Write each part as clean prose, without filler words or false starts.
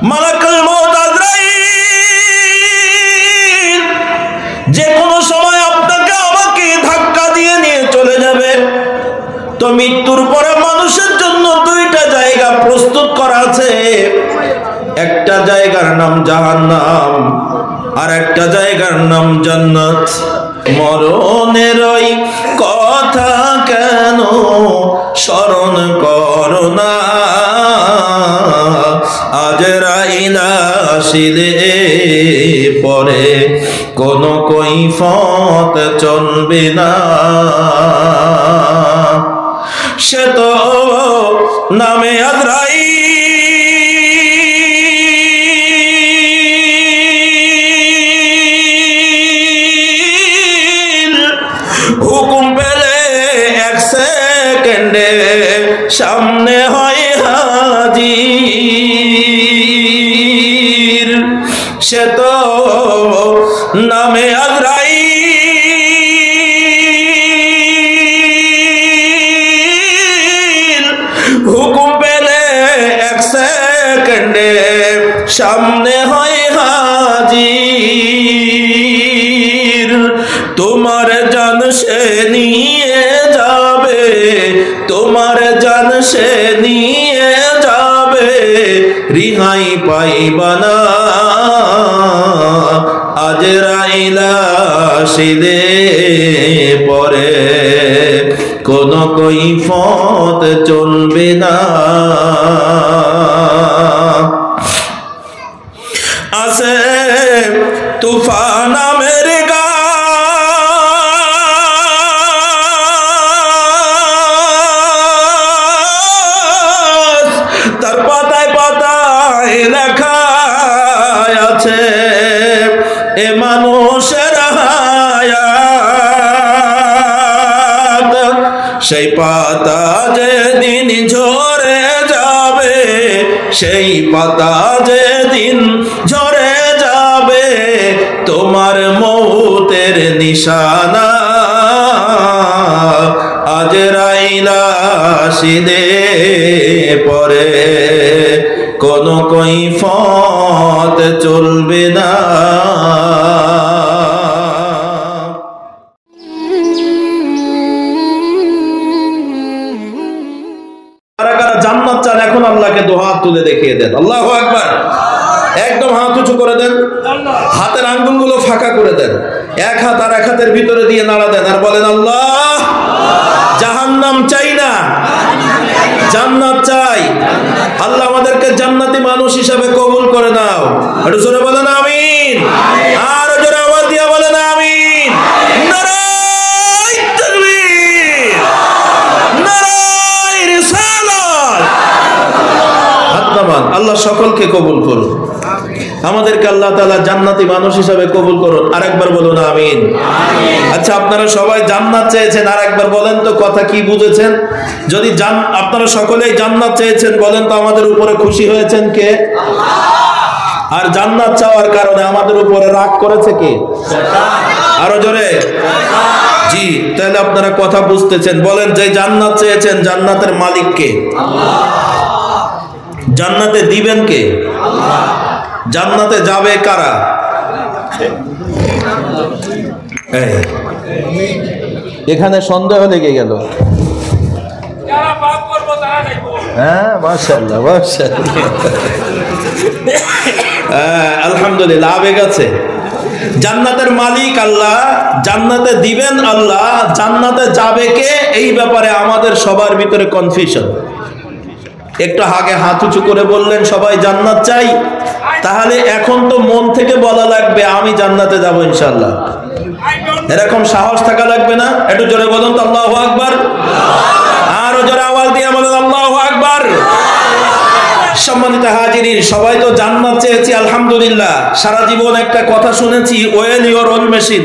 মালাকুল মউত আজরাইল যে কোনো সময় আপনাকে আমাকে ধাক্কা দিয়ে নিয়ে চলে যাবে। তো মৃত্যুর পরে মানুষের জন্য দুইটা জায়গা প্রস্তুত করা আছে, একটা জায়গার নাম জাহান্নাম আর একটা জায়গার নাম জান্নাত। মরণের ওই কথা কেন স্মরণ করো না, আজরাইল আসিলে পরে কোনো কৈফিয়ত চলবে না। সে তো নামে আজরাইল, হুকুম পেলে এক সেকেন্ডে সামনে হয় হাজির। সে তো নামে আজরাইল, হুকুম পেলে এক সেকেন্ডে সামনে হয় হাজির। তোমার জান সে নিয়ে যাবে, তোমার জান সে নিয়ে যাবে, রিহাই পাইবা না। আজরাইল আসিলে পরে কোনো কৈফিয়ত চলবে না। আসে তুফান আমের গাছ, তার পাতায় পাতায় লেখা আছে এ মানুষের হায়াত। সেই পাতা যেদিন ঝরে যাবে, সেই পাতা যেদিন ঝরে যাবে, তোমার মৌতের নিশানা আজরাইল আসিলে পরে কোনো কৈফিয়ত চলবে না। কারা কারা জান্নাত চান এখন আল্লাহকে দুহাত তুলে দেখিয়ে দেন। আল্লাহু আকবার। একদম হাত উঁচু করে দেন, হাতের আঙ্গুলগুলো ফাঁকা করে দেন, এক হাত আর এক হাতের ভিতরে দিয়ে নাড়া দেন আর বলেন আল্লাহ জাহান্নাম চাই না, জান্নাত চাই। আল্লাহ আমাদেরকে জান্নাতি মানুষ হিসাবে কবুল করে নাও। একটু জোরে বলেন আমিন, আর জোরে আওয়াজ দিয়ে বলেন আমিন। নারায়ে তাকবীর, নারায়ে রিসালাত। হাত নামান। আল্লাহ সকলকে কবুল করুন, আমাদেরকে আল্লাহ তাআলা জান্নাতি মানুষ হিসাবে কবুল করুন। আরেকবার বলুন আমিন। আচ্ছা, আপনারা সবাই জান্নাত চেয়েছেন, আরেকবার বলেন তো কথা কি বুঝেছেন? যদি আপনারা সকলেই জান্নাত চেয়েছেন বলেন তো আমাদের উপরে খুশি হয়েছেন কে? আল্লাহ। আর জান্নাত চাওয়ার কারণে আমাদের উপরে রাগ করেছে কে? শয়তান। আরো জোরে শয়তান। জি, তাহলে আপনারা কথা বুঝতেছেন। বলেন যে জান্নাত চেয়েছেন জান্নাতের মালিক কে? আল্লাহ। জান্নাতে দিবেন কে? আল্লাহ। জান্নাতে যাবে কারা? এখানে সন্দেহ লেগে গেল। হ্যাঁ, মাশাআল্লাহ মাশাআল্লাহ, আলহামদুলিল্লাহ, আবেগ আছে। জান্নাতের মালিক আল্লাহ, জান্নাতে দিবেন আল্লাহ, জান্নাতে যাবে কে এই ব্যাপারে আমাদের সবার ভিতরে কনফিউশন। একটু আগে হাত উঁচু করে বললেন সবাই জান্নাত চাই, তাহলে এখন তো মন থেকে বলা লাগবে আমি জান্নাতে যাব ইনশাআল্লাহ। এরকম সাহস থাকা লাগবে না? একটু জোরে বলুন তো আল্লাহু আকবার। আরো জোরে আওয়াজ দিয়ে বলুন আল্লাহু আকবার। সম্মানিত হাজিরিন, সবাই তো জান্নাত চেয়েছি আলহামদুলিল্লাহ। সারা জীবন একটা কথা শুনেছি, ওয়েল ইওর ওন মেশিন,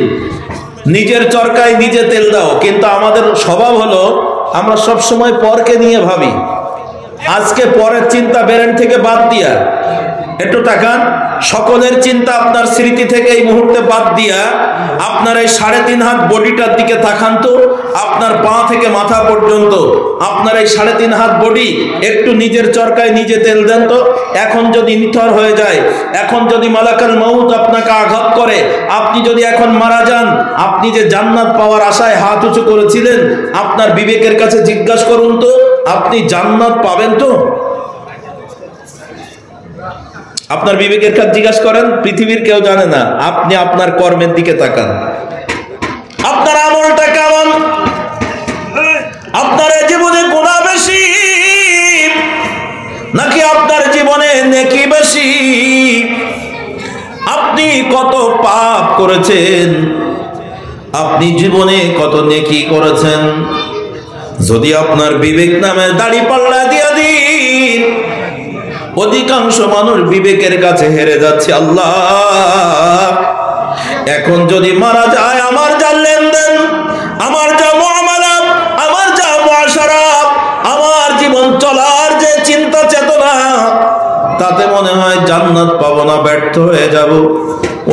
নিজের চরকায় নিজে তেল দাও। কিন্তু আমাদের স্বভাব হলো আমরা সব সময় পরকে নিয়ে ভাবি। আজকে পরের চিন্তা ব্রেন থেকে বাদ দিয়া একটু তাকান, সকলের চিন্তা আপনার স্মৃতি থেকে এই মুহূর্তে বাদ দিয়া আপনার এই 3.5 হাত বডিটার দিকে তাকান তো। আপনার পা থেকে মাথা পর্যন্ত আপনার এই 3.5 হাত বডি একটু নিজের চরকায় নিজে তেল দেন তো। এখন যদি নিথর হয়ে যায়, এখন যদি মালাকুল মউত আপনাকে আঘাত করে, আপনি যদি এখন মারা যান, আপনি যে জান্নাত পাওয়ার আশায় হাত উঁচু করেছিলেন, আপনার বিবেকের কাছে জিজ্ঞাসা করুন তো, আপনি জান্নাত পাবেন তো? আপনার বিবেকের কাছে জিজ্ঞাসা করেন, পৃথিবীর কেউ জানে না। আপনি আপনার কর্মের দিকে তাকান, আপনার আমলটা কেমন? আপনার জীবনে গুনাহ বেশি নাকি আপনার জীবনে নেকি বেশি? আপনি কত পাপ করেছেন, আপনি জীবনে কত নেকি করেছেন? যদি আপনার বিবেক নামে দাড়ি পাল্লা দিয়ে দিন। অধিকাংশ মানুষ বিবেকের কাছে হেরে যাচ্ছে। আল্লাহ, এখন যদি মারা যায়, আমার যা লেনদেন, আমার যা মুআমালা, আমার যা মুআশারা, আমার জীবন চলার যে চিন্তা চেতনা, তাতে মনে হয় জান্নাত পাবো না, ব্যর্থ হয়ে যাব।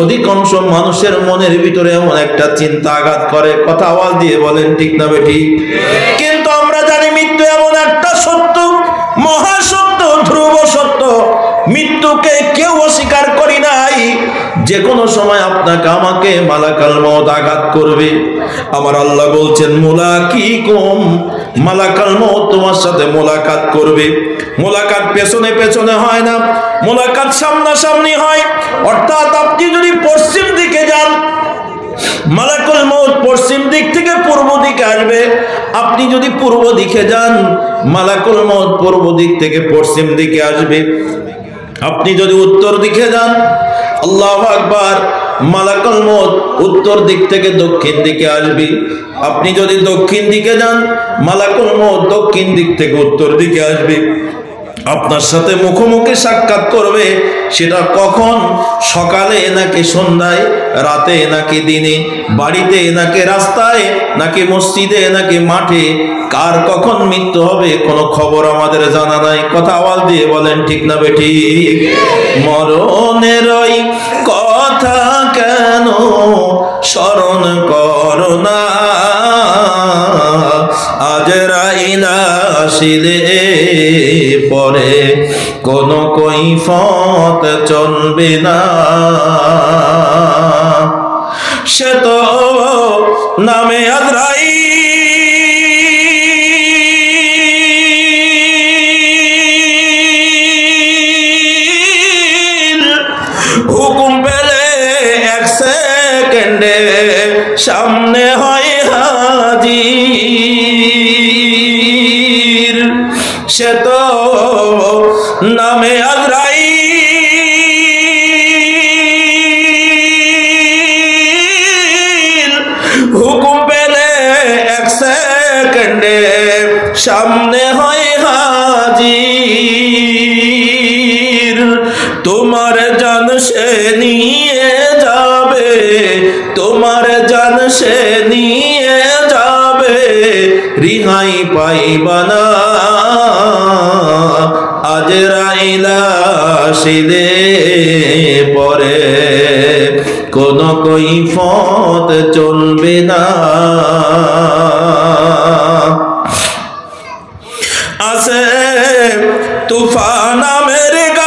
অধিকাংশ মানুষের মনের ভিতরে এমন একটা চিন্তা আঘাত করে। কথা আওয়াজ দিয়ে বলেন, ঠিক না বেঠিক? কিন্তু আমরা জানি মৃত্যু এমন একটা সত্য, মহাসত্য, ধ্রুব সত্য। মৃত্যুকে কেউ অস্বীকার করি নাই। যে কোনো সময় আপনাকে আমাকে মালাকুল মউত আঘাত করবে। আমার আল্লাহ বলছেন, মুলাকিকুম, মালাকুল মউত তোমার সাথে মোলাকাত করবে। মোলাকাত পেছনে পেছনে হয় না, মোলাকাত সামনাসামনি হয়। অর্থাৎ আপনি যদি পশ্চিম দিকে যান, মালাকুল মউত পশ্চিম দিক থেকে পূর্ব দিকে আসবে। আপনি যদি পূর্ব দিকে যান, মালাকুল মউত পূর্ব দিক থেকে পশ্চিম দিকে আসবে। আপনি যদি উত্তর দিকে যান, আল্লাহু আকবার, মালাকুল মউত উত্তর দিক থেকে দক্ষিণ দিকে আসবে। আপনি যদি দক্ষিণ দিকে যান, মালাকুল মউত দক্ষিণ দিক থেকে উত্তর দিকে আসবে। আপনার সাথে মুখোমুখি সাক্ষাৎ করবে। সেটা কখন? সকালে নাকি সন্ধ্যায়, রাতে নাকি দিনে, বাড়িতে নাকি রাস্তায়, নাকি মসজিদে নাকি মাঠে, কার কখন মৃত্যু হবে কোনো খবর আমাদের জানা নাই। কথা আওয়াজ দিয়ে বলেন, ঠিক না বেঠিক? মরণের ওই কথা কেন স্মরণ করো না, আজরাইল আসিলে পরে কোন কৈফত চলবে না। সে তো নামে আজরাইল, হুকুম পেলে 1 সেকেন্ডে সামনে হয় হাজির। সে তো নামে আজরাইল, হুকুম পেলে 1 সেকেন্ডে সামনে হয় হাজির। তোমার জান সে নিয়ে যাবে, তোমার জান সে নিয়ে যাবে, রিহাই পাইবা না। আজরাইল আসিলে পরে কোন কৈফত চলবে না। আছে তুফান আমের গাছ,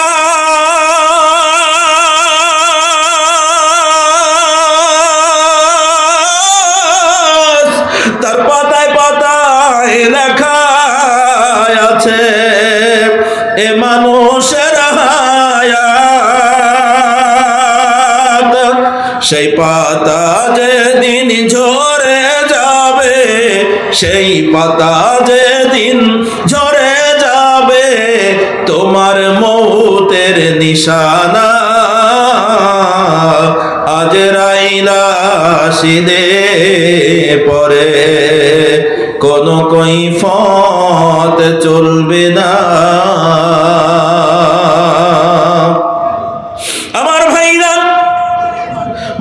তার পাতায় পাতায় লেখা আছে এ মানুষের হায়াত। সেই পাতা যেদিন ঝরে যাবে, সেই পাতা যেদিন ঝরে যাবে, তোমার মৌতের নিশানা আজরাইল আসিলে পরে কোন কৈফত চলবে না। আমার ভাইরা,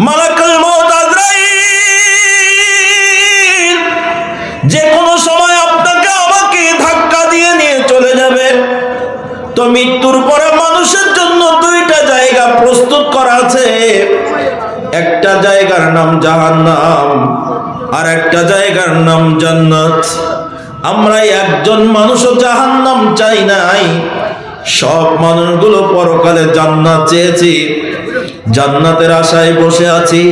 মালাকুল মউত আজরাইল যে কোনো সময় আপনাকে আমাকে ধাক্কা দিয়ে নিয়ে চলে যাবে। তো মৃত্যুর পরে মানুষের জন্য 2টা প্রস্তুত করা আছে। একটা জায়গার নাম জাহান্নাম, আর একটা জায়গার নাম জান্নাত। আমরা একজন মানুষও জাহান্নাম চাই নাই, সব মানুষগুলো পরকালে জান্নাত চেয়েছি, জান্নাতের আশায় বসে আছি।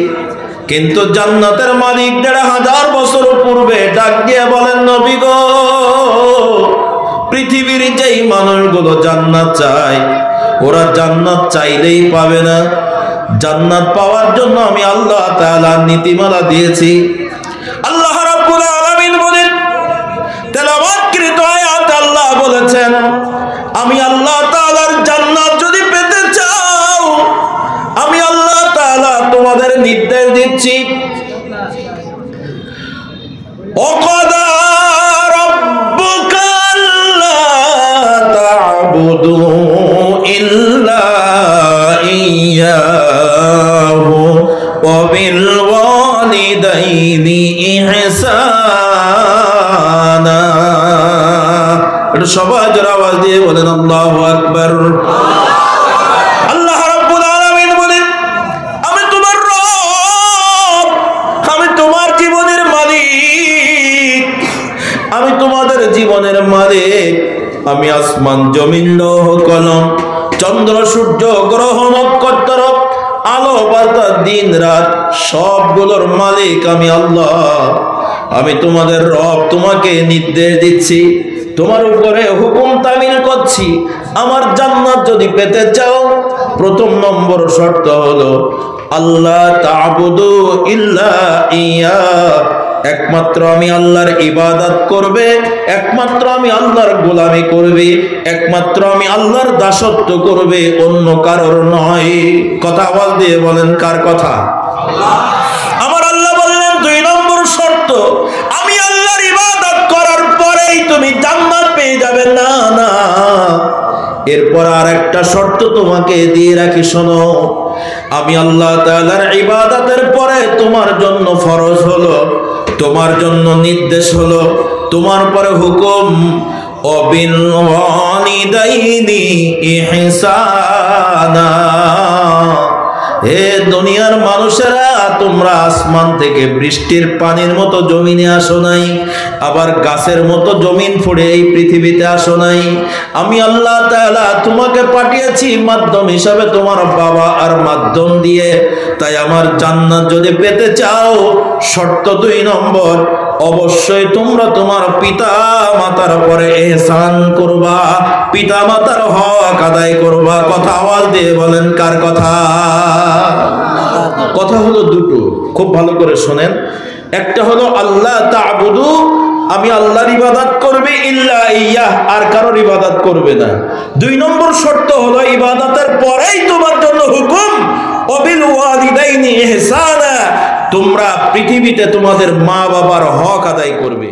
কিন্তু জান্নাতের মালিক ১৫০০ বছর পূর্বে ডাক দিয়ে বলেন, নবী গো, পৃথিবীর যেই মানুষগুলো জান্নাত চায় ওরা জান্নাত চাইলেই পাবে না। জান্নাত পাওয়ার জন্য আমি আল্লাহ তাআলা নীতিমালা দিয়েছি। আল্লাহ রাব্বুল আলামিন বলেন, তেলাওয়াতকৃত আয়াতে আল্লাহ বলেছেন, আমি আল্লাহ তাআলার জান্নাত যদি পেতে চাও, আমি আল্লাহ তাআলা তোমাদের নির্দেশ দিচ্ছি, ওয়াকাদা রাব্বুকা আল্লা তা'বুদু ইল্লা ইয়্যাহু ওয়া বিল ওয়ালিদাইনি ইহসানা। এটা সবাই জোরে আওয়াজ দিয়ে বলেন আল্লাহু আকবার। আল্লাহ রাব্বুল আলামিন বলেন, আমি তোমার রব, আমি তোমার জীবনের মালিক, আমি তোমাদের জীবনের মালিক। আমি আসমান জমিন লৌহ কলম চন্দ্র সূর্য গ্রহ নক্ষত্র আলো বাতাস দিন রাত সবগুলোর মালিক আমি আল্লাহ। আমি তোমাদের রব, তোমাকে নির্দেশ দিচ্ছি, তোমার উপরে হুকুম তামিল করছি। আমার জান্নাত যদি পেতে চাও, প্রথম নম্বর শর্ত হলো আল্লাহ তা'বুদু ইল্লা ইয়া, একমাত্র আমি আল্লাহর ইবাদত করবে, একমাত্র আমি আল্লাহর গোলামি করবে, একমাত্র আমি আল্লাহর দাসত্ব করবে, অন্য কারোর নয়। কথা আওয়াজ দিয়ে বলেন, কার কথা? আমার আল্লাহ বললেন ২ নম্বর শর্ত, আমি আল্লাহর ইবাদত করার পরেই তুমি জান্নাত পেয়ে যাবে। না না, এরপর আর একটা শর্ত তোমাকে দিয়ে রাখি, শোনো। আমি আল্লাহ তাআলার ইবাদতের পরে তোমার জন্য ফরজ হলো, তোমার জন্য নির্দেশ হলো, তোমার পরে হুকুম, ওয়াবিল ওয়ালিদাইনি ইহসানা। হে দুনিয়ার মানুষেরা, তোমরা আসমান থেকে বৃষ্টির পানির মতো জমিনে আসো নাই, আবার গাছের মতো জমিন ফুঁড়ে এই পৃথিবীতে আসো নাই। আমি আল্লাহ তাআলা তোমাকে পাঠিয়েছি মাধ্যম হিসাবে তোমার বাবা আর মাধ্যম দিয়ে। তাই আমার জান্নাত যদি পেতে চাও, শর্ত ২ নম্বর, অবশ্যই তোমরা তোমার পিতা মাতার পরে ইহসান করবা, পিতা মাতার হক আদায় করবা। কথা আওয়াজ দিয়ে বলেন, কার কথা? কথা হলো দুটো, খুব ভালো করে শোনেন। একটা হলো আল্লাহ তা'বুদু, আমি আল্লাহর ইবাদত করবে, ইল্লা ইয়াহ, আর কারোর ইবাদত করবে না। ২ নম্বর শর্ত হলো ইবাদতের পরেই তোমার জন্য হুকুম, ওয়াবিল ওয়ালিদাইনি ইহসানা, তোমরা পৃথিবীতে তোমাদের মা বাবার হক আদায় করবে।